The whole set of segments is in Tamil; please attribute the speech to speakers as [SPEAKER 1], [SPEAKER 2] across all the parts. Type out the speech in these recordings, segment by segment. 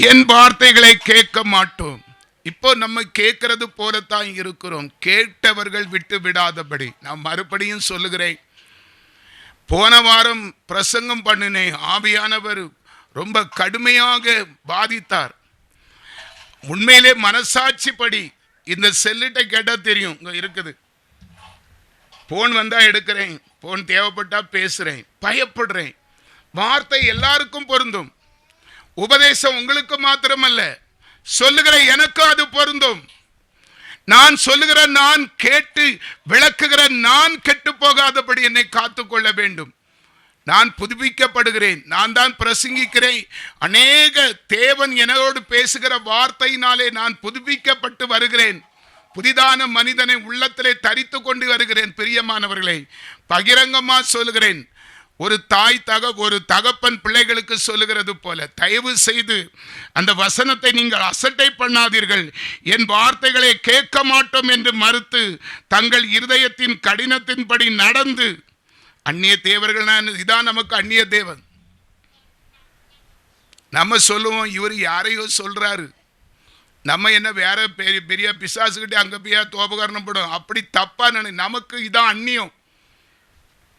[SPEAKER 1] என் வார்த்தைகளை கேட்க மாட்டோம். இப்போ நம்ம கேட்கறது போலத்தான் இருக்கிறோம். கேட்டவர்கள் விட்டு விடாதபடி. நான் மறுபடியும் சொல்லுகிறேன், போன வாரம் பிரசங்கம் பண்ணினேன். ஆவியானவர் ரொம்ப கடுமையாக பாதித்தார். உண்மையிலே மனசாட்சிப்படி இந்த செல்லிட்ட கேட்டா தெரியும், இங்க இருக்குது. போன் வந்தா எடுக்கிறேன், போன் தேவைப்பட்டா பேசுறேன், பயப்படுறேன். வார்த்தை எல்லாருக்கும் பொருந்தும். உபதேசம் உங்களுக்கு மாத்திரமல்ல, சொல்லுகிற எனக்கு அது பொருந்தும். நான் சொல்லுகிற, நான் கேட்டு விளக்குகிற நான் கெட்டு போகாதபடி என்னை காத்துக்கொள்ள வேண்டும். நான் புதுப்பிக்கப்படுகிறேன். நான் தான் பிரசங்கிக்கிறேன். அநேக தேவன் என்னோடு பேசுகிற வார்த்தையினாலே நான் புதுப்பிக்கப்பட்டு வருகிறேன். புதிதான மனிதனை உள்ளத்திலே தரித்து கொண்டு வருகிறேன். பிரியமானவர்களை, பகிரங்கமா சொல்லுகிறேன். ஒரு ஒரு தகப்பன் பிள்ளைகளுக்கு சொல்லுகிறது போல, தயவு செய்து அந்த வசனத்தை நீங்கள் அசட்டை பண்ணாதீர்கள். என் வார்த்தைகளை கேட்க மாட்டோம் என்று மறுத்து தங்கள் இருதயத்தின் கடினத்தின்படி நடந்து, அந்நிய தேவர்கள் இதான் நமக்கு அந்நிய தேவன். நம்ம சொல்லுவோம், இவர் யாரையோ சொல்றாரு, நம்ம என்ன வேற பெரிய பிசாசுகிட்டே அங்க போய் தோபகரணம் படும், அப்படி தப்பா நமக்கு இதான் அந்நியம்.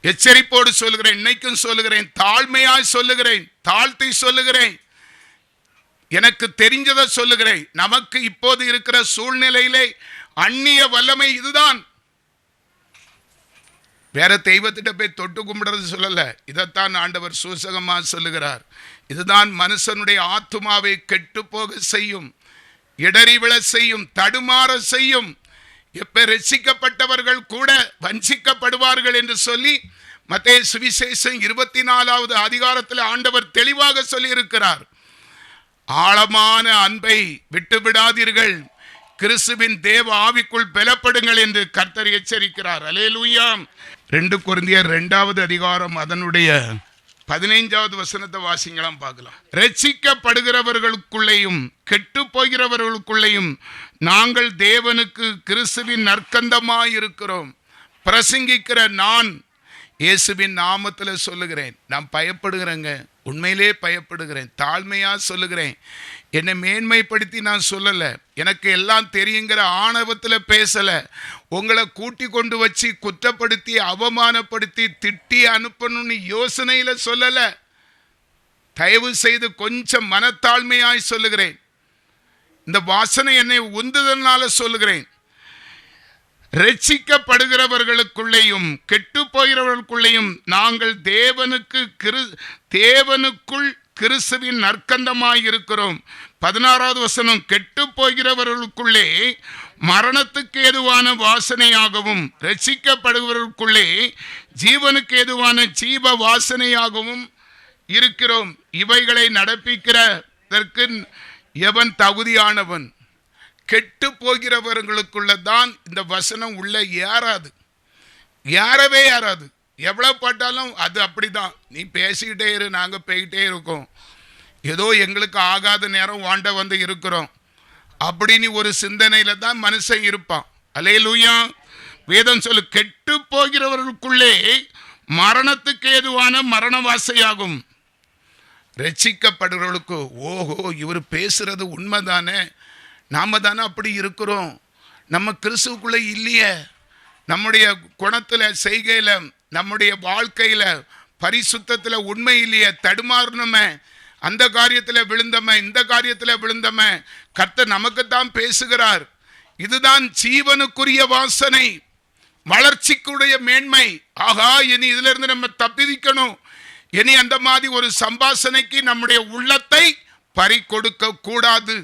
[SPEAKER 1] எச்சரிப்போடு சொல்லுகிறேன், இன்னைக்கும் சொல்லுகிறேன், தாழ்மையாய் சொல்லுகிறேன், தாழ்த்தி சொல்லுகிறேன், எனக்கு தெரிஞ்சதை சொல்லுகிறேன். நமக்கு இப்போது இருக்கிற சூழ்நிலையிலே அந்நிய வல்லமை இதுதான். வேற தெய்வத்திட்ட போய் தொட்டு கும்பிடுறது சொல்லல. இதைத்தான் ஆண்டவர் சூசகமா சொல்லுகிறார். இதுதான் மனுஷனுடைய ஆத்துமாவை கெட்டு போக செய்யும், இடறி விழ செய்யும், தடுமாற செய்யும். எப்ப ரட்சிக்கப்பட்டவர்கள் கூட வஞ்சிக்கப்படுவார்கள் என்று சொல்லி மத்தேயு சுவிசேஷம் 24வது அதிகாரத்தில் ஆண்டவர் தெளிவாக சொல்லி இருக்கிறார். ஆழமான அன்பை விட்டு விடாதீர்கள், கிறிஸ்துவின் தேவ ஆவிக்குள் பலப்படுங்கள் என்று கர்த்தர் எச்சரிக்கிறார். அல்லேலூயா. 2 கொரிந்தியர் 2வது அதிகாரம் அதனுடைய 15வது வசனத்தை வாசிங்களாம் பார்க்கலாம். ரட்சிக்கப்படுகிறவர்களுக்குள்ளேயும் கெட்டு போகிறவர்களுக்குள்ளேயும் நாங்கள் தேவனுக்கு கிறிஸ்துவின் நற்கந்தமாய் இருக்கிறோம். பிரசங்கிக்கிற நான் இயேசுவின் நாமத்தில் சொல்லுகிறேன். நான் பயப்படுகிறேங்க, உண்மையிலே பயப்படுகிறேன், தாழ்மையா சொல்லுகிறேன். என்னை மேன்மைப்படுத்தி நான் சொல்லலை, எனக்கு எல்லாம் தெரியுங்கிற ஆணவத்தில் பேசலை. உங்களை கூட்டி கொண்டு வச்சு குற்றப்படுத்தி அவமானப்படுத்தி திட்டி அனுப்பணும்னு யோசனையில் சொல்லலை. தயவு செய்து கொஞ்சம் மனத்தாழ்மையாய் சொல்லுகிறேன். இந்த வாசனை என்னை உந்துதல்னால சொல்லுகிறேன். ரட்சிக்கப்படுகிறவர்களுக்குள்ளேயும் கெட்டு போகிறவர்களுக்குள்ளேயும் நாங்கள் தேவனுக்குள் கிறிஸ்துவின் நற்கந்தமாய் இருக்கிறோம். 16வது வசனம், கெட்டு போகிறவர்களுக்குள்ளே மரணத்துக்கு ஏதுவான வாசனையாகவும் ரட்சிக்கப்படுகிறவர்களுக்குள்ளே ஜீவனுக்கு ஏதுவான ஜீவ வாசனையாகவும் இருக்கிறோம். இவைகளை நடப்பிக்கிறதற்கு எவன் தகுதியானவன்? கெட்டு போகிறவர்களுக்குள்ளதான் இந்த வசனம் உள்ள ஏறாது, ஏறவே ஏறாது. எவ்வளவு பட்டாலும் அது அப்படிதான். நீ பேசிக்கிட்டே இரு, நாங்க போய்கிட்டே இருக்கோம், ஏதோ எங்களுக்கு ஆகாத நேரம் வாண்ட வந்து இருக்கிறோம் அப்படின்னு ஒரு சிந்தனையில தான் மனுஷன் இருப்பான். அல்லேலூயா. வேதம் சொல்லு, கெட்டு போகிறவர்களுக்குள்ளே மரணத்துக்கு ஏதுவான மரணவாசையாகும். ரட்சிக்கப்படுறவர்களுக்கு, ஓஹோ இவர் பேசுறது உண்மைதானே, நாம தானே அப்படி இருக்கிறோம், நம்ம கிறிஸ்துவுக்குள்ளே இல்லையே, நம்முடைய குணத்தில் செய்கையில் நம்முடைய வாழ்க்கையில் பரிசுத்தத்தில் உண்மை இல்லையே, தடுமாறணுமே, அந்த காரியத்தில் விழுந்தமே இந்த காரியத்தில் விழுந்தமே, கர்த்தர் நமக்குத்தான் பேசுகிறார். இதுதான் ஜீவனுக்குரிய வாசனை, வளர்ச்சிக்குடைய மேன்மை. ஆகா, இனி இதுல இருந்து நம்ம தப்பிக்கணும். இனி அந்த மாதிரி ஒரு சம்பாஷணைக்கு நம்முடைய உள்ளத்தை பறி கொடுக்க கூடாது,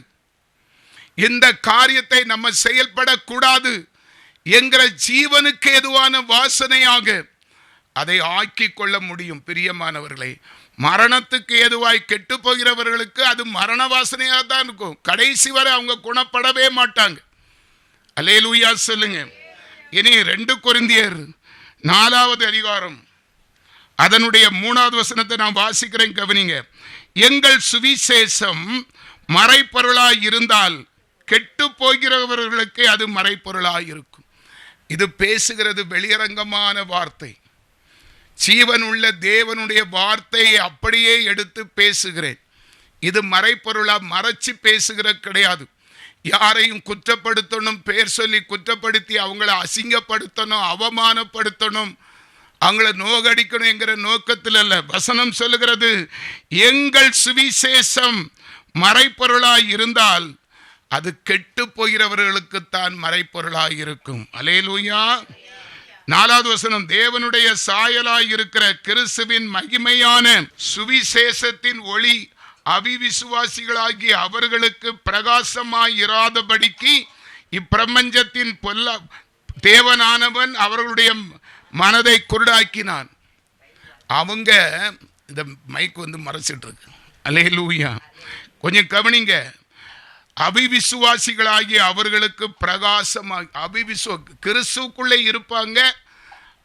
[SPEAKER 1] இந்த காரியத்தை நம்ம செயல்படக்கூடாது என்கிற ஜீவனுக்கு ஏதுவான வாசனையாக அதை ஆக்கி கொள்ள முடியும். பிரியமானவர்களை, மரணத்துக்கு ஏதுவாய் கெட்டு போகிறவர்களுக்கு அது மரண வாசனையாக தான் இருக்கும். கடைசி வரை அவங்க குணப்படவே மாட்டாங்க. அல்லேலூயா சொல்லுங்க. இனி 2 கொரிந்தியர் 4வது அதிகாரம் அதனுடைய 3வது வசனத்தை நான் வாசிக்கிறேன், கவனிங்க. எங்கள் சுவிசேஷம் மறைப்பொருளாய் இருந்தால் கெட்டு போகிறவர்களுக்கு அது மறைப்பொருளாய் இருக்கும். இது பேசுகிறது வெளியரங்கமான வார்த்தை, ஜீவன் உள்ள தேவனுடைய வார்த்தையை அப்படியே எடுத்து பேசுகிறேன். இது மறைப்பொருளா மறைச்சு பேசுகிற கிடையாது. யாரையும் குற்றப்படுத்தணும், பேர் சொல்லி குற்றப்படுத்தி அவங்கள அசிங்கப்படுத்தணும், அவமானப்படுத்தணும், அவங்கள நோகடிக்கணும் என்கிற நோக்கத்தில் அல்ல. வசனம் சொல்லுகிறது, எங்கள் சுவிசேஷம் மறைப்பொருளாய் இருந்தால் அது கெட்டு போகிறவர்களுக்குத்தான் மறைப்பொருளாய் இருக்கும். அல்லேலூயா. 4வது வசனம், தேவனுடைய சாயலாய் இருக்கிற கிறிஸ்துவின் மகிமையான சுவிசேஷத்தின் ஒளி அவிவிசுவாசிகளாகிய அவர்களுக்கு பிரகாசமாய் இராதபடிக்கு இப்பிரபஞ்சத்தின் தேவனானவன் அவர்களுடைய மனதை குருடாக்கினான். அவங்க இந்த மைக் மறைச்சிட்டு இருக்கு. அல்லேலூயா. கொஞ்சம் கவனிங்க. அவிவிசுவாசிகளாகிய அவர்களுக்கு பிரகாசமாக, கிறிஸ்துக்குள்ளே இருப்பாங்க,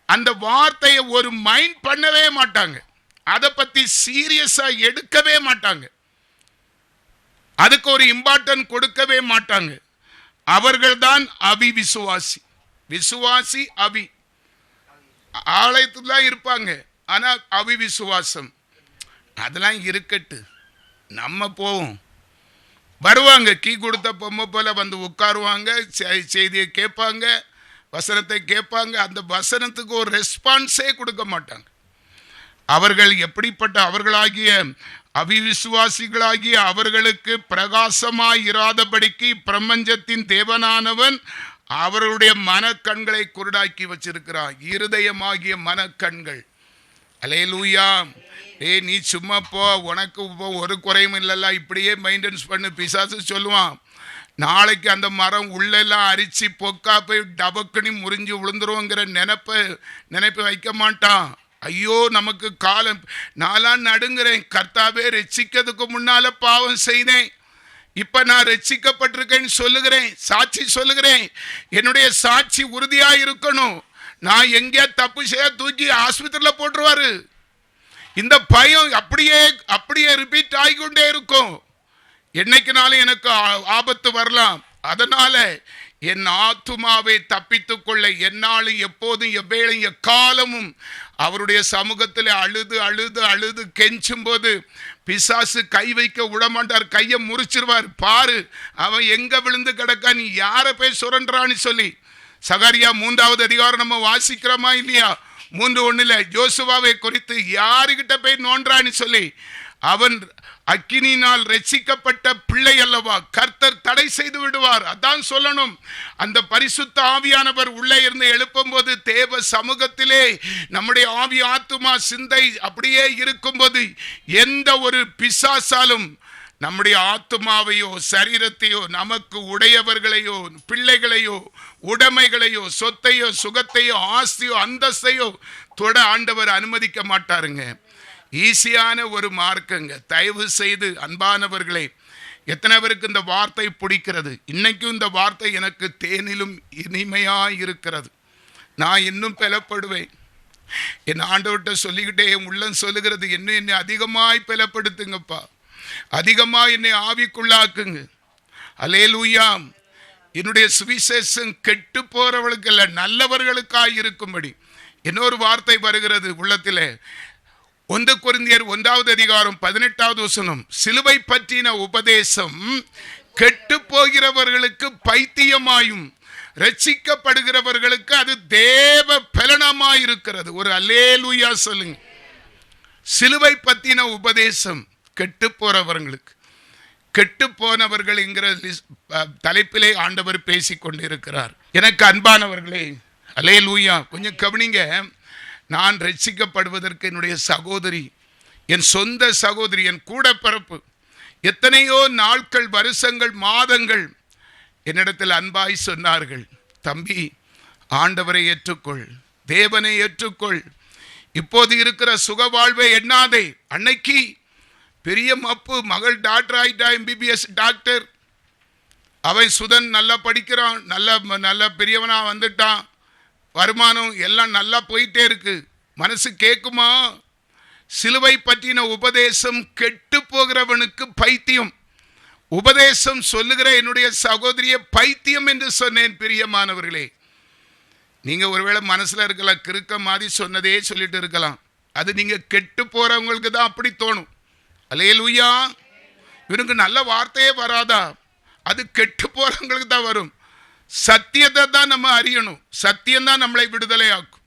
[SPEAKER 1] அந்த வார்த்தையை ஒரு மைண்ட் பண்ணவே மாட்டாங்க, அதை பத்தி சீரியஸா எடுக்கவே மாட்டாங்க, அதுக்கு ஒரு இம்பார்ட்டன்ட் கொடுக்கவே மாட்டாங்க. அவர்கள்தான் அவிவிசுவாசி. விசுவாசி அவி ஆலயத்துல தான் இருப்பாங்க, ஆனா அவிவிசுவாசம் அதெல்லாம் இருக்கட்டு, நம்ம போவோம். வருவாங்க, கீ கொடுத்த பொம்மை போல வந்து உட்காருவாங்க, செய்தியை கேட்பாங்க, வசனத்தை கேட்பாங்க, அந்த வசனத்துக்கு ஒரு ரெஸ்பான்ஸே கொடுக்க மாட்டாங்க. அவர்கள் எப்படிப்பட்ட அவர்களாகிய அவிவிசுவாசிகளாகிய அவர்களுக்கு பிரகாசமாய் இராதபடிக்கு பிரபஞ்சத்தின் தேவனானவன் அவர்களுடைய மனக்கண்களை குருடாக்கி வச்சிருக்கிறார். இருதயமாகிய மனக்கண்கள். அல்லேலூயா. நீ சும்மா போ, உனக்கு ஒரு குறையும் இல்லைல்ல, இப்படியே மெயின்டெனன்ஸ் பண்ணு, பிசாசு சொல்லுவான். நாளைக்கு அந்த மரம் உள்ளெல்லாம் அரிச்சு பொக்கா போய் டபக்குனி முறிஞ்சு விழுந்துருவோங்கிற நினைப்பு வைக்க மாட்டான். ஐயோ நமக்கு காலம், நாளான் நடுங்கிறேன், கர்த்தாவே ரட்சிக்கிறதுக்கு முன்னால பாவம் செய்தேன், இப்ப நான் ரட்சிக்கப்பட்டிருக்கேன்னு சொல்லுகிறேன், சாட்சி சொல்லுகிறேன். என்னுடைய சாட்சி உறுதியா இருக்கணும். நான் எங்கேயா தப்பு செய்ய தூக்கி ஆஸ்பத்திரியில் போட்டுருவாரு. இந்த பயம் அப்படியே ரிப்பீட் ஆகிக்கொண்டே இருக்கும். என்னைக்குனாலும் எனக்கு ஆபத்து வரலாம். அதனால என் ஆத்துமாவை தப்பித்துக் கொள்ள என்னாலும் எப்போதும் எவ்வேளையும் எக்காலமும் அவருடைய சமூகத்தில் அழுது அழுது அழுது கெஞ்சும் போது பிசாசு கை வைக்க விடமாட்டார், கையை முறிச்சிருவார். பாரு அவன் எங்க விழுந்து கிடக்கா, நீ யாரை போய் சுரண்டான்னு சொல்லி. சகரியா 3வது அதிகாரம் நம்ம வாசிக்கிறோமா இல்லையா? 3:1 யோசுவாவை குறித்து யாருகிட்ட போய் நோன்றான்னு சொல்லி, அவன் அக்கினியினால் ரட்சிக்கப்பட்ட பிள்ளை அல்லவா, கர்த்தர் தடை செய்து விடுவார். அதான் சொல்லணும். அந்த பரிசுத்த ஆவியானவர் உள்ளே இருந்து எழுப்பும் போது தேவ சமூகத்திலே நம்முடைய ஆவி ஆத்துமா சிந்தை அப்படியே இருக்கும்போது எந்த ஒரு பிசாசாலும் நம்முடைய ஆத்துமாவையோ சரீரத்தையோ நமக்கு உடையவர்களையோ பிள்ளைகளையோ உடைமைகளையோ சொத்தையோ சுகத்தையோ ஆஸ்தியோ அந்தஸ்தையோ தொட ஆண்டவர் அனுமதிக்க மாட்டாருங்க. ஈஸியான ஒரு மார்க்கங்க. தயவு செய்து அன்பானவர்களே, எத்தனை பேருக்கு இந்த வார்த்தை பிடிக்கிறது? இன்னைக்கும் இந்த வார்த்தை எனக்கு தேனிலும் இனிமையாக இருக்கிறது. நான் இன்னும் பலப்படுவேன். என் ஆண்டவர்கிட்ட சொல்லிக்கிட்டே என் உள்ளம் சொல்லுகிறது, என்னை அதிகமாய் பலப்படுத்துங்கப்பா, அதிகமாக என்னை ஆவிக்குள்ளாக்குங்க. அல்லேலூயா. என்னுடைய சுவிசேஷம் கெட்டு போறவர்களுக்கு அல்ல, நல்லவர்களுக்காய் இருக்கும்படி. இன்னொரு வார்த்தை வருகிறது உள்ளத்திலே. 1 கொரிந்தியர் 1வது அதிகாரம் 18வது வசனம், சிலுவை பற்றின உபதேசம் கெட்டு போகிறவர்களுக்கு பைத்தியமாயும் ரட்சிக்கப்படுகிறவர்களுக்கு அது தேவ பலனமாயிருக்கிறது. ஒரு அல்லேலூயா சொல்லுங்க. சிலுவை பற்றின உபதேசம் கெட்டு போறவர்களுக்கு, கெட்டு போனவர்கள் என்கிற தலைப்பிலே ஆண்டவர் பேசிக் கொண்டிருக்கிறார். எனக்கு அன்பானவர்களே, அல்லேலூயா, கொஞ்சம் கவனிங்க. நான் ரட்சிக்கப்படுவதற்கு என்னுடைய சகோதரி, என் சொந்த சகோதரி, என் கூட பிறப்பு, எத்தனையோ நாட்கள், வருஷங்கள், மாதங்கள் என்னிடத்தில் அன்பாய் சொன்னார்கள், தம்பி ஆண்டவரை ஏற்றுக்கொள், தேவனை ஏற்றுக்கொள், இப்போது இருக்கிற சுக வாழ்வை எண்ணாதே. அன்னைக்கு பெரிய மப்பு, மகள் டாக்டர் ஆயிட்டா, MBBS டாக்டர், அவன் சுதன் நல்லா படிக்கிறான், நல்ல பெரியவனா வந்துட்டான், வருமானம் எல்லாம் நல்லா போயிட்டே இருக்கு. மனசு கேட்குமா? சிலுவை பற்றின உபதேசம் கெட்டு போகிறவனுக்கு பைத்தியம். உபதேசம் சொல்லுகிற என்னுடைய சகோதரியை பைத்தியம் என்று சொன்னேன். பிரியமானவர்களே, நீங்க ஒருவேளை மனசுல இருக்கலாம், கிறுக்க மாதிரி சொன்னதே சொல்லிட்டு இருக்கலாம். அது நீங்க கெட்டு போறவங்களுக்கு தான் அப்படி தோணும். அல்லேலூயா. இவனுக்கு நல்ல வார்த்தையே வராதா? அது கெட்டு போறவங்களுக்கு தான் வரும். சத்தியத்தை தான் நம்ம அறியணும். சத்தியம்தான் நம்மளை விடுதலை ஆக்கும்.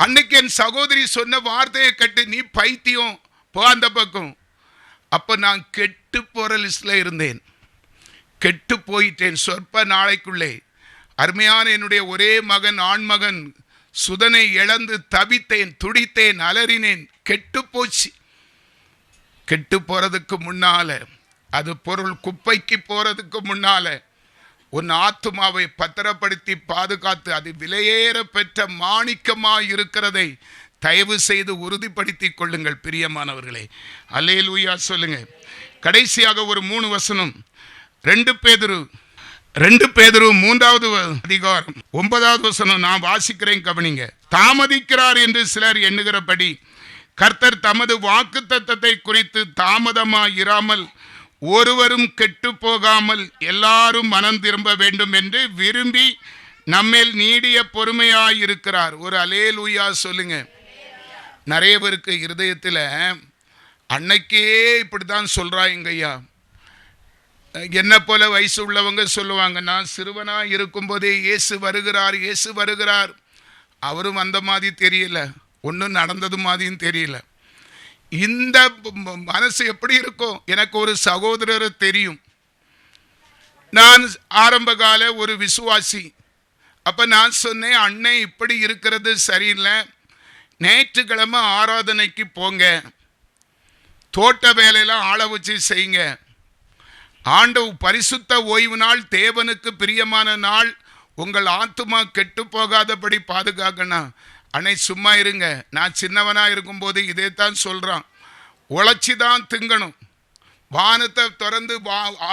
[SPEAKER 1] அன்னைக்கு என் சகோதரி சொன்ன வார்த்தையை கேட்டு, நீ பைத்தியம் போ அந்த பக்கம். அப்ப நான் கெட்டு போற லிஸ்ட்ல இருந்தேன். கெட்டு போயிட்டேன். சொற்ப நாளைக்குள்ளே அருமையான என்னுடைய ஒரே மகன், ஆண்மகன் சுதனை இழந்து தவித்தேன், துடித்தேன், அலறினேன். கெட்டு போச்சு. கெட்டு போறதுக்கு முன்னால, அது பொருள் குப்பைக்கு போறதுக்கு முன்னால உன் ஆத்துமாவை பத்திரப்படுத்தி பாதுகாத்து அது விலையேற பெற்ற மாணிக்கமாய் இருக்கிறதை தயவு செய்து உறுதிப்படுத்தி கொள்ளுங்கள் பிரியமானவர்களே. அல்லேலூயா சொல்லுங்க. கடைசியாக ஒரு 3 வசனம். 2 பேதுரு 3வது அதிகாரம் 9வது வசனம் நான் வாசிக்கிறேன், கவனிங்க. தாமதிக்கிறார் என்று சிலர் எண்ணுகிறபடி கர்த்தர் தமது வாக்குத்தத்தத்தை குறித்து தாமதமாயிராமல் ஒருவரும் கெட்டு போகாமல் எல்லாரும் மனம் திரும்ப வேண்டும் என்று விரும்பி நம்மேல் நீடிய பொறுமையாயிருக்கிறார். ஒரு அல்லேலூயா சொல்லுங்க. நிறைய பேருக்கு இருதயத்தில் அன்னைக்கே இப்படித்தான் சொல்றாங்க. ஐயா, என்ன போல வயசு உள்ளவங்க சொல்லுவாங்க, நான் சிறுவனா இருக்கும்போதே இயேசு வருகிறார், இயேசு வருகிறார். அவரும் அந்த மாதிரி தெரியல, ஒன்றும் நடந்தது மாதிரியும் தெரியல. இந்த மனசு எப்படி இருக்கும்? எனக்கு ஒரு சகோதரர் தெரியும். நான் ஆரம்ப கால ஒரு விசுவாசி. அப்ப நான் சொன்னேன், அண்ணே இப்படி இருக்கிறது சரியில்லை, ஞாயிற்றுக்கிழமை ஆராதனைக்கு போங்க, தோட்ட வேலையெல்லாம் ஆள வச்சு செய்யுங்க, ஆண்டவர் பரிசுத்த ஓய்வு நாள், தேவனுக்கு பிரியமான நாள், உங்கள் ஆத்துமா கெட்டு போகாதபடி பாதுகாக்கணும். அன்னை சும்மா இருங்க, நான் சின்னவனா இருக்கும்போது இதே தான் சொல்றான், உழைச்சி தான் திங்கணும், வானத்தை திறந்து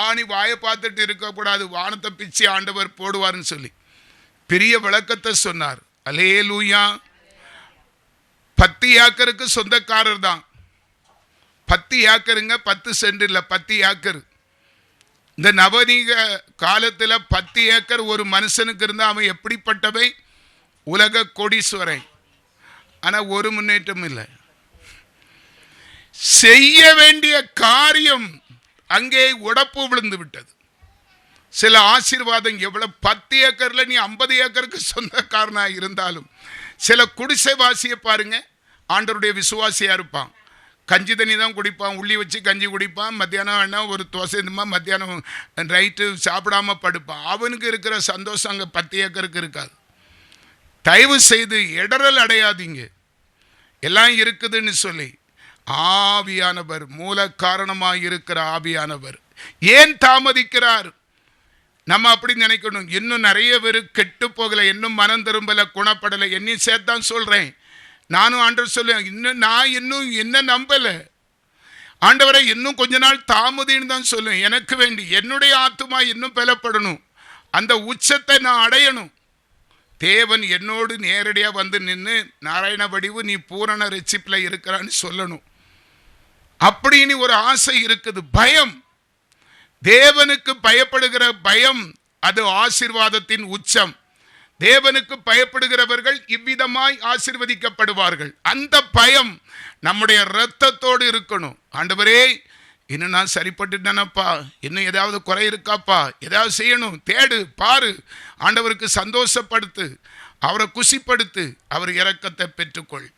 [SPEAKER 1] ஆணி வாயை பார்த்துட்டு இருக்கக்கூடாது, வானத்தை பிச்சு ஆண்டவர் போடுவார்னு சொல்லி பெரிய விளக்கத்தை சொன்னார். அல்லேலூயா. 10 ஏக்கருக்கு சொந்தக்காரர் தான். 10 ஏக்கருங்க, 10 சென்ட் இல்லை, 10 ஏக்கர். இந்த நவநீக காலத்தில் 10 ஏக்கர் ஒரு மனுஷனுக்கு இருந்தால் அவன் எப்படிப்பட்டவை? உலக கோடீஸ்வரன். ஆனால் ஒரு முன்னேற்றம் இல்லை. செய்ய வேண்டிய காரியம் அங்கே உடப்பு விழுந்து விட்டது. சில ஆசீர்வாதம் எவ்வளவு 10 ஏக்கர்ல நீ 50 ஏக்கருக்கு சொந்தக்காரனாக இருந்தாலும், சில குடிசை வாசியை பாருங்க, ஆண்டவருடைய விசுவாசியா இருப்பான், கஞ்சி தண்ணி தான் குடிப்பான், உள்ளி வச்சு கஞ்சி குடிப்பான், மத்தியானம் வேணா ஒரு தோசை மத்தியானம் ரைட்டு சாப்பிடாம படுப்பான். அவனுக்கு இருக்கிற சந்தோஷம் அங்கே 10 ஏக்கருக்கு இருக்காது. தயவு செய்து இடரல் அடையாதீங்க. எல்லாம் இருக்குதுன்னு சொல்லி ஆவியானவர், மூல காரணமாக இருக்கிற ஆவியானவர் ஏன் தாமதிக்கிறார்? நம்ம அப்படி நினைக்கணும். இன்னும் நிறைய பேர் கெட்டு போகலை, இன்னும் மனம் திரும்பலை, குணப்படலை. என்னையும் சேர்த்தான் சொல்றேன். நானும் ஆண்டவர் சொல்லுவேன், நான் இன்னும் என்ன நம்பலை ஆண்டவரை, இன்னும் கொஞ்ச நாள் தாமதின்னு தான் சொல்லுவேன். எனக்கு வேண்டி என்னுடைய ஆத்துமா இன்னும் பலப்படணும், அந்த உச்சத்தை நான் அடையணும். தேவன் என்னோடு நேரடியாக வந்து நின்று, நாராயண வடிவு நீ பூரண ரட்சிப்பில் இருக்கிறான்னு சொல்லணும். அப்படின்னு ஒரு ஆசை இருக்குது. பயம், தேவனுக்கு பயப்படுகிற பயம், அது ஆசீர்வாதத்தின் உச்சம். தேவனுக்கு பயப்படுகிறவர்கள் இவ்விதமாய் ஆசீர்வதிக்கப்படுவார்கள். அந்த பயம் நம்முடைய இரத்தத்தோடு இருக்கணும். ஆண்டவரே, இன்னும் நான் சரிப்பட்டுட்டேனப்பா, இன்னும் ஏதாவது குறை இருக்காப்பா, ஏதாவது செய்யணும், தேடு, பாரு, ஆண்டவருக்கு சந்தோஷப்படுத்து, அவரை குசிப்படுத்து, அவர் இரக்கத்தை பெற்றுக்கொள்.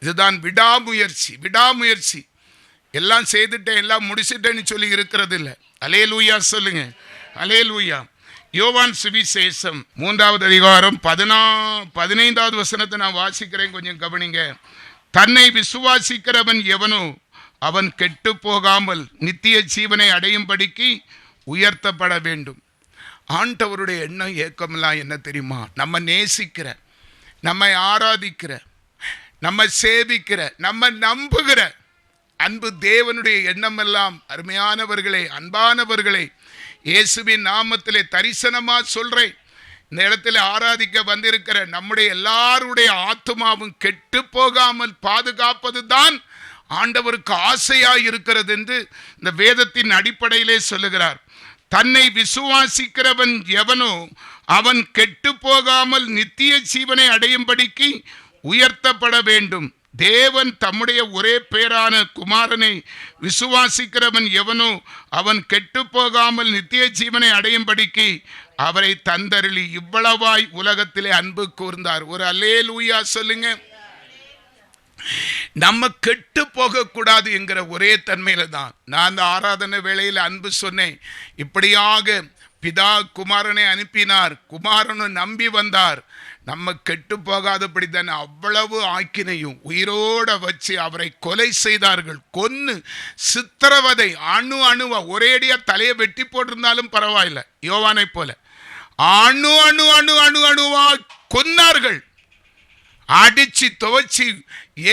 [SPEAKER 1] இதுதான் விடாமுயற்சி. விடாமுயற்சி. எல்லாம் செய்துட்டேன், எல்லாம் முடிச்சுட்டேன்னு சொல்லி இருக்கிறது இல்லை. அல்லேலூயா சொல்லுங்க. அல்லேலூயா. யோவான் சுவிசேஷம் 3வது அதிகாரம் 15வது வசனத்தை நான் வாசிக்கிறேன், கொஞ்சம் கவனிங்க. தன்னை விசுவாசிக்கிறவன் எவனோ அவன் கெட்டு போகாமல் நித்திய ஜீவனை அடையும்படிக்கு உயர்த்தப்பட வேண்டும். ஆண்டவருடைய எண்ணம் ஏக்கமெல்லாம் என்ன தெரியுமா? நம்ம நேசிக்கிற, நம்மை ஆராதிக்கிற, நம்ம சேவிக்கிற, நம்ம நம்புகிற அன்பு தேவனுடைய எண்ணமெல்லாம், அருமையானவர்களே, அன்பானவர்களே, இயேசுவின் நாமத்திலே தரிசனமா சொல்றேன், இந்த இடத்துல ஆராதிக்க வந்திருக்கிற நம்முடைய எல்லாருடைய ஆத்துமாவும் கெட்டு போகாமல் பாதுகாப்பது தான் ஆண்டவருக்கு ஆசையா இருக்கிறது என்று இந்த வேதத்தின் அடிப்படையிலே சொல்லுகிறார். தன்னை விசுவாசிக்கிறவன் எவனோ அவன் கெட்டு போகாமல் நித்திய ஜீவனை அடையும்படிக்கு உயர்த்தப்பட வேண்டும். தேவன் தம்முடைய ஒரே பேரான குமாரனை விசுவாசிக்கிறவன் எவனோ அவன் கெட்டு போகாமல் நித்திய ஜீவனை அடையும்படிக்கு அவரை தந்தருளி இவ்வளவாய் உலகத்திலே அன்பு கூர்ந்தார். ஒரு அல்லேலூயா சொல்லுங்க. நம்ம கெட்டு போக கூடாது என்கிற ஒரே தன்மையில தான் நான் அந்த ஆராதனை வேளையில் அன்பு சொன்னேன். இப்படியாக பிதா குமாரனை அனுப்பினார், குமாரனும் நம்பி வந்தார். நம்ம கெட்டு போகாதபடி தானே அவ்வளவு ஆக்கினையும் உயிரோட வச்சு அவரை கொலை செய்தார்கள். கொன்னு சித்திரவதை அணு அணுவா ஒரேடியா தலையை வெட்டி போட்டிருந்தாலும் பரவாயில்லை, யோவானை போல அணு அணு அணு அணு அணுவா கொன்னார்கள். அடிச்சு துவச்சி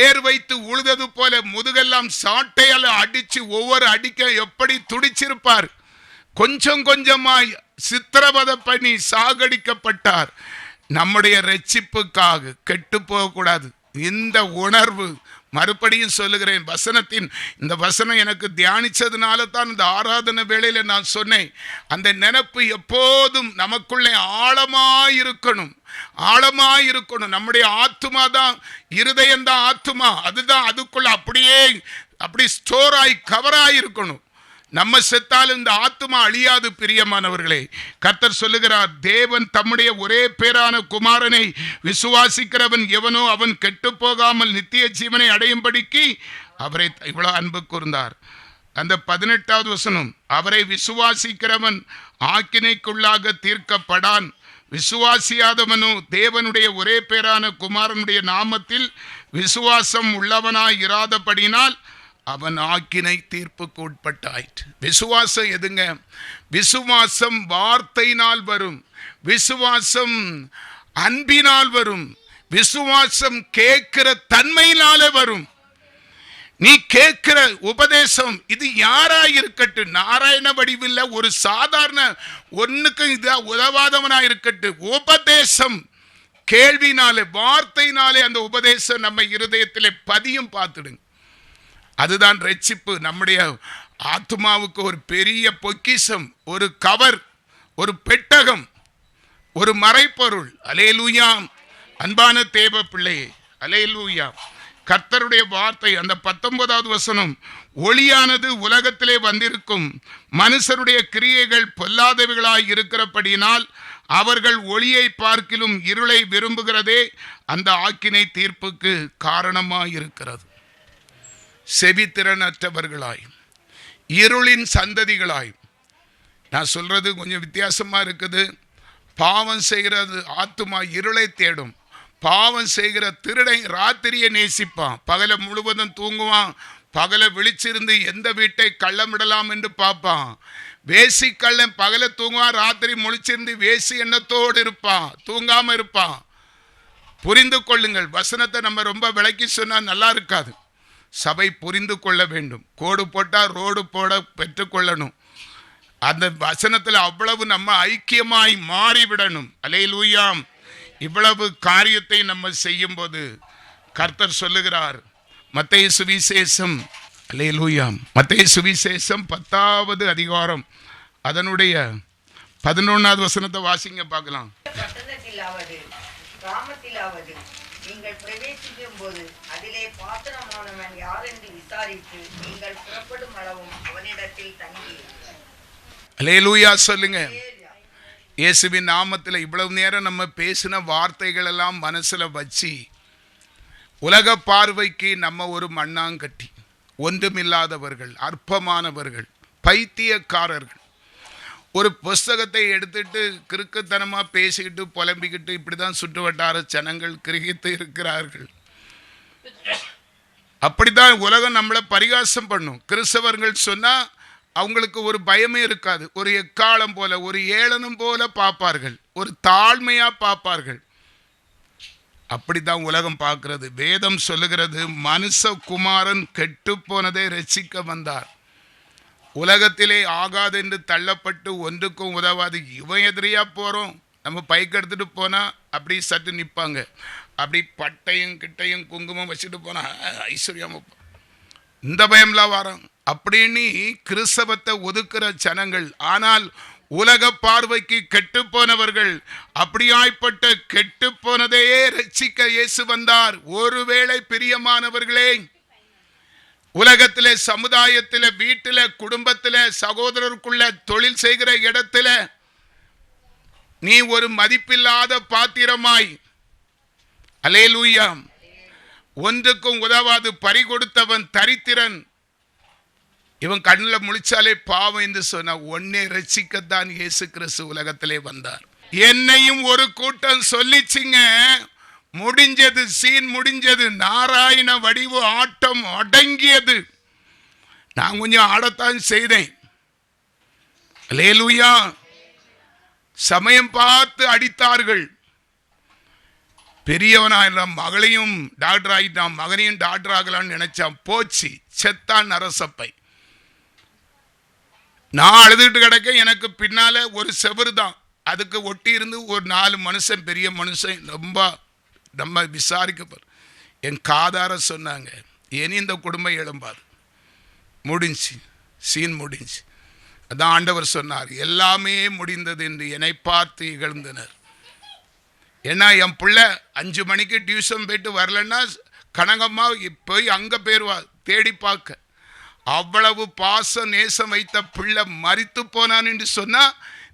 [SPEAKER 1] ஏர் வைத்து உழுதது போல முதுகெல்லாம் சாட்டையால் அடிச்சு ஒவ்வொரு அடிக்க எப்படி துடிச்சிருப்பார். கொஞ்சம் கொஞ்சமாய் சித்திரவதை பண்ணி சாகடிக்கப்பட்டார். நம்முடைய ரட்சிப்புக்காக கெட்டு போகக்கூடாது. இந்த உணர்வு மறுபடியும் சொல்லுகிறேன், வசனத்தின் இந்த வசனம் எனக்கு தியானிச்சதுனால தான் இந்த ஆராதனை வேளையில நான் சொன்னேன். அந்த நினைப்பு எப்போதும் நமக்குள்ளே ஆழமாயிருக்கணும், ஆழமாயிருக்கணும். நம்முடைய ஆத்துமா தான், இருதயம் தான் ஆத்துமா, அதுதான் அதுக்குள்ள அப்படி ஸ்டோராய் கவராயிருக்கணும். நம்ம செத்தாலும் இந்த ஆத்துமா அழியாது. பிரியமானவர்களே, கர்த்தர் சொல்லுகிறார், தேவன் தம்முடைய ஒரே பேரான குமாரனை விசுவாசிக்கிறவன் எவனோ அவன் கெட்டு போகாமல் நித்திய ஜீவனை அடையும்படிக்கு அவரை இவ்வளவு அன்பு கூர்ந்தார். அந்த 18வது வசனம், அவரை விசுவாசிக்கிறவன் ஆக்கினைக்குள்ளாக தீர்க்கப்படான், விசுவாசியாதவனோ தேவனுடைய ஒரே பேரான குமாரனுடைய நாமத்தில் விசுவாசம் உள்ளவனாய் இராதபடினால் அவன் ஆக்கினை தீர்ப்புக்கு உட்பட்டாயிற்று. விசுவாசம் எதுங்க? விசுவாசம் வார்த்தையினால் வரும், விசுவாசம் அன்பினால் வரும், விசுவாசம் கேட்கிற தன்மையினாலே வரும். நீ கேட்கிற உபதேசம் இது யாராயிருக்கட்டும், நாராயண வடிவில் ஒரு சாதாரண ஒன்னுக்கு இது உதவாதவனா இருக்கட்டும், உபதேசம் கேள்வினாலே வார்த்தையினாலே அந்த உபதேசம் நம்ம இருதயத்திலே பதியும். பார்த்துடுங்க, அதுதான் ரட்சிப்பு. நம்முடைய ஆத்மாவுக்கு ஒரு பெரிய பொக்கிஷம், ஒரு கவர், ஒரு பெட்டகம், ஒரு மறைப்பொருள். அல்லேலூயா. அன்பான தேவ பிள்ளையே, அல்லேலூயா. கர்த்தருடைய வார்த்தை அந்த 19வது வசனம், ஒளியானது உலகத்திலே வந்திருக்கும், மனுஷருடைய கிரியைகள் பொல்லாதவைகளாய் இருக்கிறபடியினால் அவர்கள் ஒளியை பார்க்கிலும் இருளை விரும்புகிறதே அந்த ஆக்கினை தீர்ப்புக்கு காரணமாயிருக்கிறது. செவி திறனற்றவர்களாய், இருளின் சந்ததிகளாய். நான் சொல்றது கொஞ்சம் வித்தியாசமா இருக்குது. பாவம் செய்கிறது ஆத்துமா இருளை தேடும். பாவம் செய்கிற திருடன் ராத்திரியை நேசிப்பான், பகலை முழுவதும் தூங்குவான், பகலை விழிச்சிருந்து எந்த வீட்டை கள்ளமிடலாம் என்று பார்ப்பான். வேசி கள்ளன் பகலை தூங்குவான், ராத்திரி முழிச்சிருந்து வேசி எண்ணத்தோடு இருப்பான், தூங்காம இருப்பான். புரிந்து கொள்ளுங்கள், வசனத்தை நம்ம ரொம்ப விளக்கி சொன்னா நல்லா இருக்காது. சபை புரிந்து கொள்ள வேண்டும். கோடு போட்டால் ரோடு போட பெற்றுக்கொள்ளணும். அந்த வசனத்தில் அவ்வளவு நம்ம ஐக்கியமாய் மாறிவிடணும். அல்லேலூயா. இவ்வளவு காரியத்தை நம்ம செய்யும் போது கர்த்தர் சொல்லுகிறார், மத்தேயு சுவிசேஷம், அல்லேலூயா, மத்தேயு சுவிசேஷம் 10வது அதிகாரம் அதனுடைய 11வது வசனத்தை வாசிங்க பார்க்கலாம். நீங்கள் பிரவேசிக்கும் போது அதிலே பாத்திரமானவன் யார் என்று விசாரித்து நீங்கள் புறப்படும் அளவும் அவனிடத்தில் தங்கி. அல்லேலூயா சொல்லுங்க. இயேசுவின் நாமத்தில் இவ்வளவு நேரம் நம்ம பேசின வார்த்தைகள் எல்லாம் மனசுல வச்சு, உலக பார்வைக்கு நம்ம ஒரு மண்ணாங்கட்டி, ஒன்றுமில்லாதவர்கள், அற்பமானவர்கள், பைத்தியக்காரர்கள், ஒரு புஸ்தகத்தை எடுத்துட்டு கிறுக்குத்தனமாக பேசிக்கிட்டு புலம்பிக்கிட்டு இப்படிதான் சுற்று வட்டார ஜனங்கள் கிரகித்து இருக்கிறார்கள். அப்படிதான் உலகம் நம்மளை பரிகாசம் பண்ணும். கிறிஸ்தவர்கள் சொன்னா அவங்களுக்கு ஒரு பயமே இருக்காது. ஒரு எக்காலம் போல, ஒரு ஏளனம் போல பார்ப்பார்கள், ஒரு தாழ்மையா பார்ப்பார்கள். அப்படித்தான் உலகம் பார்க்கிறது. வேதம் சொல்லுகிறது, மனுஷகுமாரன் கெட்டு போனதை ரட்சிக்க வந்தார். உலகத்திலே ஆகாது என்று தள்ளப்பட்டு ஒன்றுக்கும் உதவாது இவன் எதிரியா போறோம். நம்ம பைக் எடுத்துட்டு போனா அப்படி சட்டு நிற்பாங்க, அப்படி பட்டையும் கிட்டையும் குங்குமம் வச்சுட்டு போனா ஐஸ்வர்யமா, இந்த பயம்லாம் வரோம் அப்படின்னு கிறிஸ்தவத்தை ஒதுக்குற ஜனங்கள். ஆனால் உலக பார்வைக்கு கெட்டு போனவர்கள், அப்படியாய்ப்பட்ட கெட்டு போனதையே ரட்சிக்க இயேசு வந்தார். ஒருவேளை பிரியமானவர்களே, உலகத்திலே, சமுதாயத்திலே, வீட்டிலே, குடும்பத்திலே, சகோதரருக்குள்ள, தொழில் செய்கிற இடத்துல நீ ஒரு மதிப்பில்லாத பாத்திரமாய், அல்லேலூயா, ஒன்றுக்கும் உதவாது பறிகொடுத்தவன் தரித்திரன், இவன் கண்ணில் முழிச்சாலே பாவம் என்று சொன்ன ஒன்னே ரட்சிக்கத்தான் இயேசு கிறிஸ்து உலகத்திலே வந்தார். என்னையும் ஒரு கூட்டம் சொல்லிச்சிங்க, முடிஞ்சது, சீன் முடிஞ்சது, நாராயண வடிவு ஆட்டம் அடங்கியது. நான் கொஞ்சம் ஆடத்தான் செய்தேன். அல்லேலூயா. சமயம் பார்த்து அடித்தார்கள். பெரியவனா மகளையும் டாக்டர் ஆகிட்டான், மகனையும் டாக்டர் ஆகலான்னு நினைச்சான். போச்சு, செத்தான் அரசப்பை. நான் அழுதுட்டு கிடக்க, எனக்கு பின்னால ஒரு செவரு தான், அதுக்கு ஒட்டி இருந்து ஒரு 4 மனுஷன், பெரிய மனுஷன், ரொம்ப நம்ம விசாரிக்க என் காதார சொன்னாங்க, இனி இந்த குடும்பம் எழும்பாது, முடிஞ்சு, சீன் முடிஞ்சு. அதான் ஆண்டவர் சொன்னார், எல்லாமே முடிந்தது என்று என்னை பார்த்து இகழ்ந்தனர். ஏன்னா என் பிள்ளை 5 மணிக்கு டியூஷன் போயிட்டு வரலன்னா கனகம்மா போய் அங்கே போயிடுவா தேடி பார்க்க. அவ்வளவு பாச நேசம் வைத்த பிள்ளை மரித்து போனான் என்று சொன்னா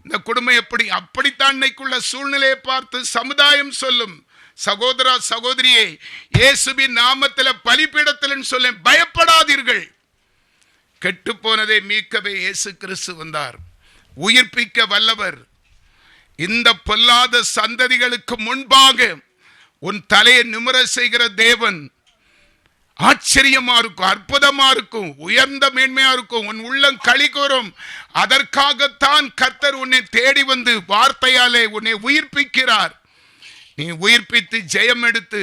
[SPEAKER 1] இந்த குடும்பம் எப்படி? அப்படித்தான் இன்னைக்குள்ள சூழ்நிலையை பார்த்து சமுதாயம் சொல்லும். சகோதரா, சகோதரியே, இயேசுவின் நாமத்தில் பலிபீடத்தில் சொல்ல பயப்படாதீர்கள். கெட்டு போனதை மீட்கவே இயேசு கிறிஸ்து வந்தார். உயிர்ப்பிக்க வல்லவர். இந்த பொல்லாத சந்ததிகளுக்கு முன்பாக உன் தலையை நிமிர செய்கிற தேவன். ஆச்சரியமா இருக்கும், அற்புதமா இருக்கும், உயர்ந்த மேன்மையா இருக்கும், உன் உள்ளம் களி கூறும். அதற்காகத்தான் கர்த்தர் உன்னை தேடி வந்து வார்த்தையாலே உன்னை உயிர்ப்பிக்கிறார். நீ உயிர்ப்பித்து ஜெயம் எடுத்து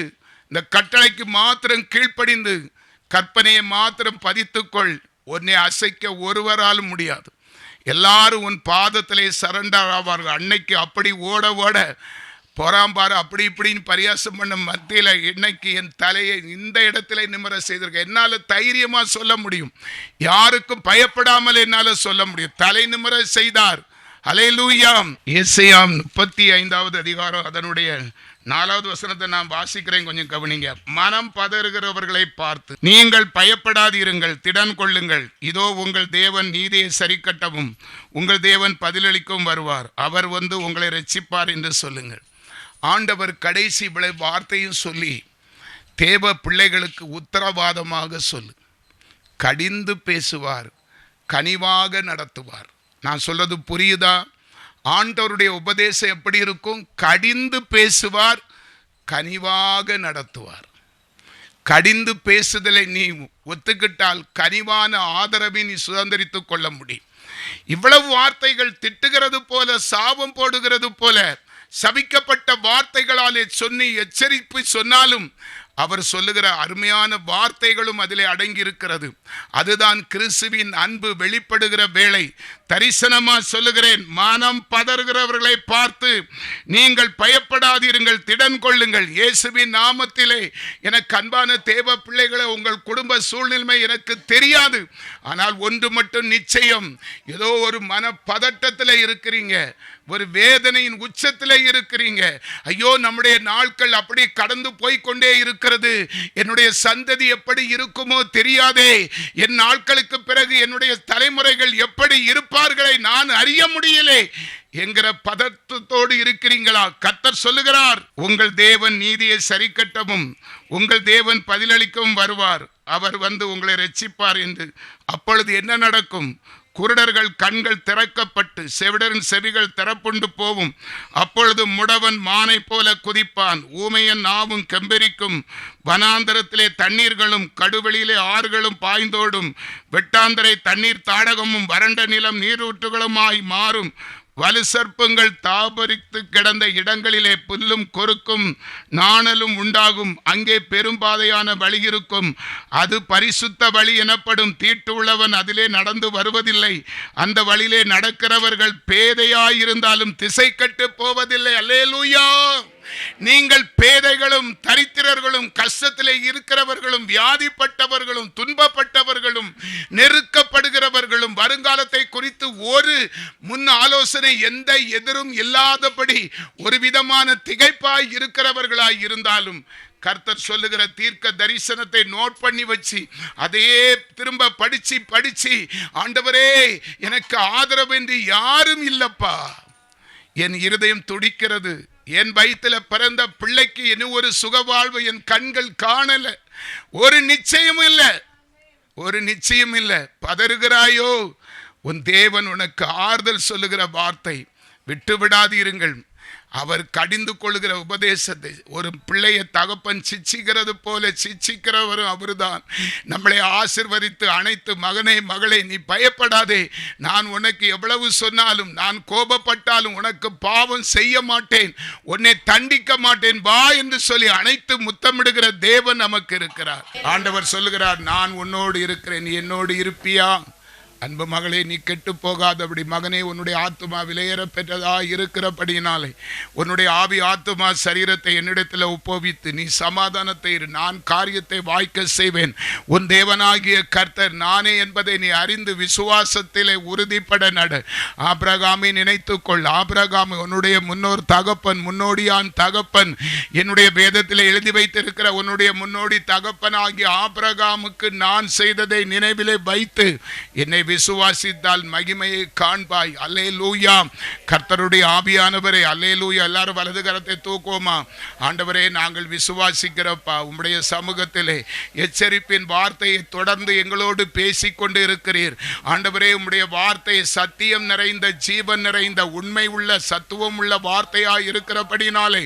[SPEAKER 1] இந்த கட்டளைக்கு மாத்திரம் கீழ்ப்படிந்து கற்பனையை மாத்திரம் பதித்துக்கொள். உன்னை அசைக்க ஒருவராலும் முடியாது. எல்லாரும் உன் பாதத்திலே சரண்டர் ஆவார்கள். அன்னைக்கு அப்படி ஓட ஓட போறாம்பாரு, அப்படி இப்படின்னு பரியாசம் பண்ண மத்தியில் இன்னைக்கு என் தலையை இந்த இடத்துல நிமிர செய்திருக்க. என்னால் தைரியமா சொல்ல முடியும், யாருக்கும் பயப்படாமல் என்னால் சொல்ல முடியும். தலை நிமிர செய்தார். அல்லேலூயா. ஏசாயா 35வது அதிகாரம் அதனுடைய 4வது வசனத்தை நான் வாசிக்கிறேன், கொஞ்சம் கவனிங்க. மனம் பதறுகிறவர்களை பார்த்து நீங்கள் பயப்படாதீருங்கள், திடன் கொள்ளுங்கள். இதோ உங்கள் தேவன் நீதியை சரிக்கட்டவும் உங்கள் தேவன் பதிலளிக்கவும் வருவார். அவர் வந்து உங்களை ரட்சிப்பார் என்று சொல்லுங்கள். ஆண்டவர் கடைசி வார்த்தையும் சொல்லி தேவ பிள்ளைகளுக்கு உத்தரவாதமாக சொல்லு. கடிந்து பேசுவார், கனிவாக நடத்துவார். நான் சொல்றது புரியுதா? ஆண்டவருடைய உபதேசம் எப்படி இருக்கும்? கடிந்து பேசுவார், கனிவாக நடத்துவார். கடிந்து பேசுதலை நீ ஒத்துக்கிட்டால் கனிவான ஆதரவை நீ சுதந்திரித்துக் கொள்ள முடியும். இவ்வளவு வார்த்தைகள் திட்டுகிறது போல, சாபம் போடுகிறது போல, சபிக்கப்பட்ட வார்த்தைகளாலே சொல்லி எச்சரிப்பு சொன்னாலும் அவர் சொல்லுகிற அருமையான வார்த்தைகளும் அதிலே அடங்கி இருக்கிறது. அதுதான் கிறிஸ்துவின் அன்பு வெளிப்படுகிற வேளை. தரிசனமா சொல்லுகிறேன், மனம் பதறுகிறவர்களை பார்த்து நீங்கள் பயப்படாதீருங்கள், திடன் கொள்ளுங்கள். இயேசுவின் நாமத்திலே எனக்கு அன்பான தேவ பிள்ளைகளை, உங்கள் குடும்ப சூழ்நிலை எனக்கு தெரியாது, ஆனால் ஒன்று மட்டும் நிச்சயம், ஏதோ ஒரு மன பதட்டத்தில் இருக்கிறீங்க, ஒரு வேதனையின் உச்சத்தில் இருக்கிறீங்க. ஐயோ, நம்முடைய நாட்கள் அப்படி கடந்து போய்கொண்டே இருக்கிறது, என்னுடைய சந்ததி எப்படி இருக்குமோ தெரியாதே, என் நாட்களுக்கு பிறகு என்னுடைய தலைமுறைகள் எப்படி இருப்பார்களை நான் அறிய முடியலே என்கிற பதட்டத்தோடு இருக்கிறீங்களா? கர்த்தர் சொல்லுகிறார், உங்கள் தேவன் நீதியை சரிக்கட்டவும் உங்கள் தேவன் பதிலளிக்கவும் வருவார். அவர் வந்து உங்களை ரட்சிப்பார் என்று. அப்பொழுது என்ன நடக்கும்? குருடர்கள் கண்கள் திறக்கப்பட்டு செவிடரின் செவிகள் திறப்புண்டு போவும். அப்பொழுது முடவன் மானை போல குதிப்பான், ஊமையன் நாவும் கெம்பெரிக்கும். வனாந்தரத்திலே தண்ணீர்களும் கடுவெளியிலே ஆறுகளும் பாய்ந்தோடும். வெட்டாந்தரை தண்ணீர் தாடகமும் வறண்ட நிலம் நீரூற்றுகளுமாய் மாறும். வலு சர்ப்பங்கள் தாபரித்து கிடந்த இடங்களிலே புல்லும் கொறுக்கும் நாணலும் உண்டாகும். அங்கே பெரும்பாதையான வழி இருக்கும், அது பரிசுத்த வழி எனப்படும். தீட்டு உள்ளவன் அதிலே நடந்து வருவதில்லை. அந்த வழியிலே நடக்கிறவர்கள் பேதையாயிருந்தாலும் திசை கட்டு போவதில்லை. அல்லேலூயா. நீங்கள் பேதைகளும் தரித்திரர்களும் கஷ்டத்திலே இருக்கிறவர்களும் வியாதிப்பட்டவர்களும் துன்பப்பட்டவர்களும் நெருக்கப்படுகிறவர்களும் வருங்காலத்தை குறித்து ஒரு முன் ஆலோசனை எந்த எதிரும் இல்லாதபடி ஒரு விதமான திகைப்பாய் இருக்கிறவர்களாய் இருந்தாலும் கர்த்தர் சொல்லுகிற தீர்க்க தரிசனத்தை நோட் பண்ணி வச்சு அதையே திரும்ப படிச்சு ஆண்டவரே எனக்கு ஆதரவு என்று யாரும் இல்லப்பா, என் இருதயம் துடிக்கிறது, என் வயிற்றில பிறந்த பிள்ளைக்கு இன்னும் ஒரு சுகவாழ்வு என் கண்கள் காணல, ஒரு நிச்சயம் இல்லை, பதறுகிறாயோ? உன் தேவன் உனக்கு ஆறுதல் சொல்லுகிற வார்த்தை, விட்டு விடாதீருங்கள். அவர் கடிந்து கொள்கிற உபதேசத்தை ஒரு பிள்ளையை தகப்பன் சிச்சிக்கிறது போல சிச்சிக்கிறவரும் அவர்தான். நம்மளை ஆசீர்வதித்து அனைத்து மகனே மகளே நீ பயப்படாதே, நான் உனக்கு எவ்வளவு சொன்னாலும் நான் கோபப்பட்டாலும் உனக்கு பாவம் செய்ய மாட்டேன், உன்னை தண்டிக்க மாட்டேன், வா என்று சொல்லி அனைத்து முத்தமிடுகிற தேவன் நமக்கு இருக்கிறார். ஆண்டவர் சொல்லுகிறார், நான் உன்னோடு இருக்கிறேன், நீ என்னோடு இருப்பியா? அன்பு மகளே, நீ கெட்டு போகாதபடி மகனே, உன்னுடைய ஆத்துமா விலையேற பெற்றதா இருக்கிறபடியினாலே உன்னுடைய ஆவி ஆத்துமா சரீரத்தை என்னிடத்தில் ஒப்புவித்து நீ சமாதானத்தை இரு, நான் காரியத்தை வாய்க்க செய்வேன். உன் தேவனாகிய கர்த்தர் நானே என்பதை நீ அறிந்து விசுவாசத்திலே உறுதிப்பட நட. ஆபிரகாமை நினைத்துக்கொள். ஆபிரகாம் உன்னுடைய முன்னோர் தகப்பன், முன்னோடியான் தகப்பன். என்னுடைய வேதத்தில் எழுதி வைத்திருக்கிற உன்னுடைய முன்னோடி தகப்பன் ஆகிய ஆபிரகாமுக்கு நான் செய்ததை நினைவிலே வைத்து என்னை விசுவாசித்தால் மகிமையை காண்பாய். அல்லேலூயா. கர்த்தருடைய ஆவியானவரே, அல்லேலூயா. எல்லாரும் வலது கரத்தை தூக்குவோமா? ஆண்டவரே, நாங்கள் விசுவாசிக்கிறப்பா, உம்முடைய சமூகத்திலே எச்சரிப்பின் வார்த்தையை தொடர்ந்து எங்களோடு பேசிக்கொண்டு இருக்கிறீர். ஆண்டவரே, உம்முடைய வார்த்தை சத்தியம் நிறைந்த, ஜீவன் நிறைந்த, உண்மை உள்ள, சத்துவம் உள்ள வார்த்தையாய் இருக்கிறபடினாலே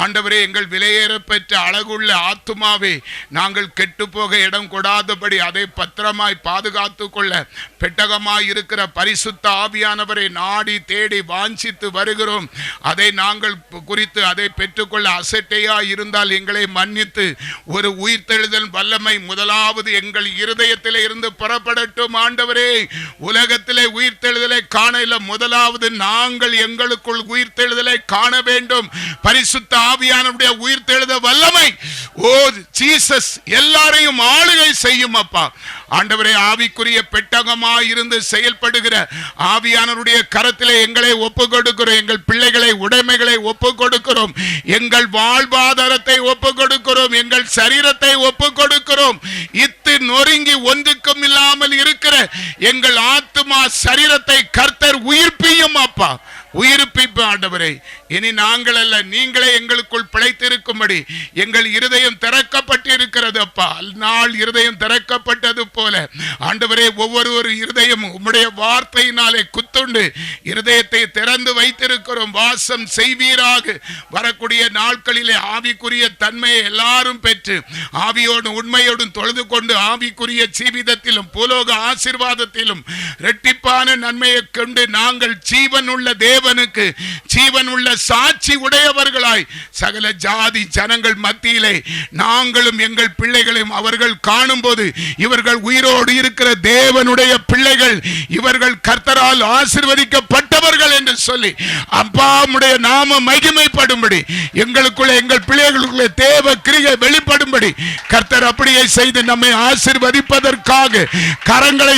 [SPEAKER 1] ஆண்டவரே, எங்கள் விலையேற பெற்ற அழகுள்ள ஆத்துமாவே, நாங்கள் கெட்டு போக இடம் கொடாதபடி அதை பத்திரமாய் பாதுகாத்து கொள்ள பெட்டகமாய் இருக்கிற பரிசுத்த ஆவியானவரை நாடி தேடி வாஞ்சித்து வருகிறோம். அதை நாங்கள் குறித்து அதை பெற்றுக்கொள்ள அசட்டையாய் இருந்தால் எங்களை மன்னித்து ஒரு உயிர்த்தெழுதல் வல்லமை முதலாவது எங்கள் இருதயத்திலே இருந்து புறப்படட்டும். ஆண்டவரே, உலகத்திலே உயிர்த்தெழுதலை காண முதலாவது நாங்கள் எங்களுக்குள் உயிர்த்தெழுதலை காண வேண்டும். பரிசுத்த ஆவியானவருடைய உயிர்த்தெழுத வல்லமை, ஓ ஜீசஸ், எல்லாரையும் ஆளுகை செய்யும் அப்பா. ஆண்டவரே, ஆவிக்குரிய பெட்டகமாய் இருந்து செயல்படுகிற ஆவியானவருடைய கரத்திலே எங்களை ஒப்பு கொடுக்கிறோம். எங்கள் பிள்ளைகளை, உடைமைகளை ஒப்பு கொடுக்கிறோம். எங்கள் வாழ்வாதாரத்தை ஒப்பு கொடுக்கிறோம். எங்கள் சரீரத்தை ஒப்பு கொடுக்கிறோம். இத்து நொறுங்கி ஒன்றுக்கும் இல்லாமல் இருக்கிற எங்கள் ஆத்துமா சரீரத்தை கர்த்தர் உயிர்ப்பியும் அப்பா, உயிர்ப்பிப்பு. ஆண்டவரே, இனி நாங்கள் அல்ல, நீங்களே எங்களுக்குள் பிழைத்திருக்கும்படி எங்கள் இருதயம் திறக்கப்பட்டிருக்கிறது அப்பா. நாள் இருதயம் திறக்கப்பட்டது போல ஆண்டவரே, ஒவ்வொரு இருதயம் உம்முடைய வார்த்தையினாலே குத்துண்டு இருதயத்தை திறந்து வைத்திருக்கிறோம். வாசம் செய்வீராக. வரக்கூடிய நாட்களிலே ஆவிக்குரிய தன்மையை எல்லாரும் பெற்று ஆவியோடும் உண்மையோடும் தொழுது கொண்டு ஆவிக்குரிய ஜீவிதத்திலும் பூலோக ஆசீர்வாதத்திலும் இரட்டிப்பான நன்மையை கொண்டு நாங்கள் ஜீவன் உள்ள தேவனுக்கு ஜீவன் உள்ள சாட்சி உடையவர்களாய் சகல ஜாதி ஜனங்கள் மத்தியிலே நாங்களும் எங்கள் பிள்ளைகளையும் அவர்கள் காணும் போது இவர்கள் உயிரோடு இருக்கிற தேவனுடைய பிள்ளைகள், இவர்கள் கர்த்தரால் ஆசீர்வதிக்கப்பட்டவர்கள் என்று சொல்லி அப்பா உம்முடைய நாம மகிமைப்படும்படி எங்களுக்குள்ள எங்கள் பிள்ளைகளுக்குள்ள தேவ கிரியை வெளிப்படும்படி கர்த்தர் அப்படியே செய்து நம்மை ஆசீர்வதிப்பதற்காக கரங்களை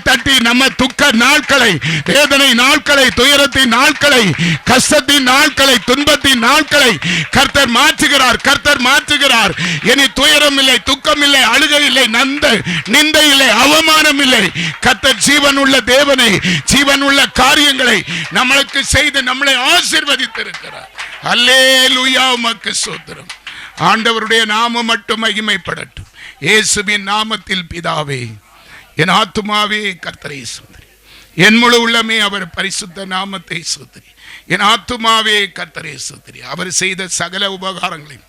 [SPEAKER 1] தட்டி நம்ம துக்க நாட்களை, வேதனை நாட்களை, துயரத்தின் நாட்களை, கஷ்டத்தின் நாட்களை, துன்பத்தின் நாட்களை கர்த்தர் மாற்றுகிறார். இனி துயரம் இல்லை, துக்கம் இல்லை, அழுகை இல்லை, நிந்தை இல்லை, அவமானம் இல்லை. கர்த்தர் ஜீவன் உள்ள தேவனை, ஜீவன் உள்ள காரியங்களை நம்மளுக்கு செய்து நம்மளை ஆசீர்வதித்திருக்கிறார். அல்லேலூயா, உமக்கு ஸ்தோத்திரம். ஆண்டவருடைய நாமம் மட்டும் மகிமைப்படட்டும். இயேசுவின் நாமத்தில் பிதாவே. என் ஆத்துமாவே கர்த்தரை ஸ்தோத்திரி, என் முழு உள்ளமே அவர் பரிசுத்த நாமத்தை ஸ்தோத்திரி. என் ஆத்துமாவே கர்த்தரை ஸ்தோத்திரி, அவர் செய்த சகல உபகாரங்களையும்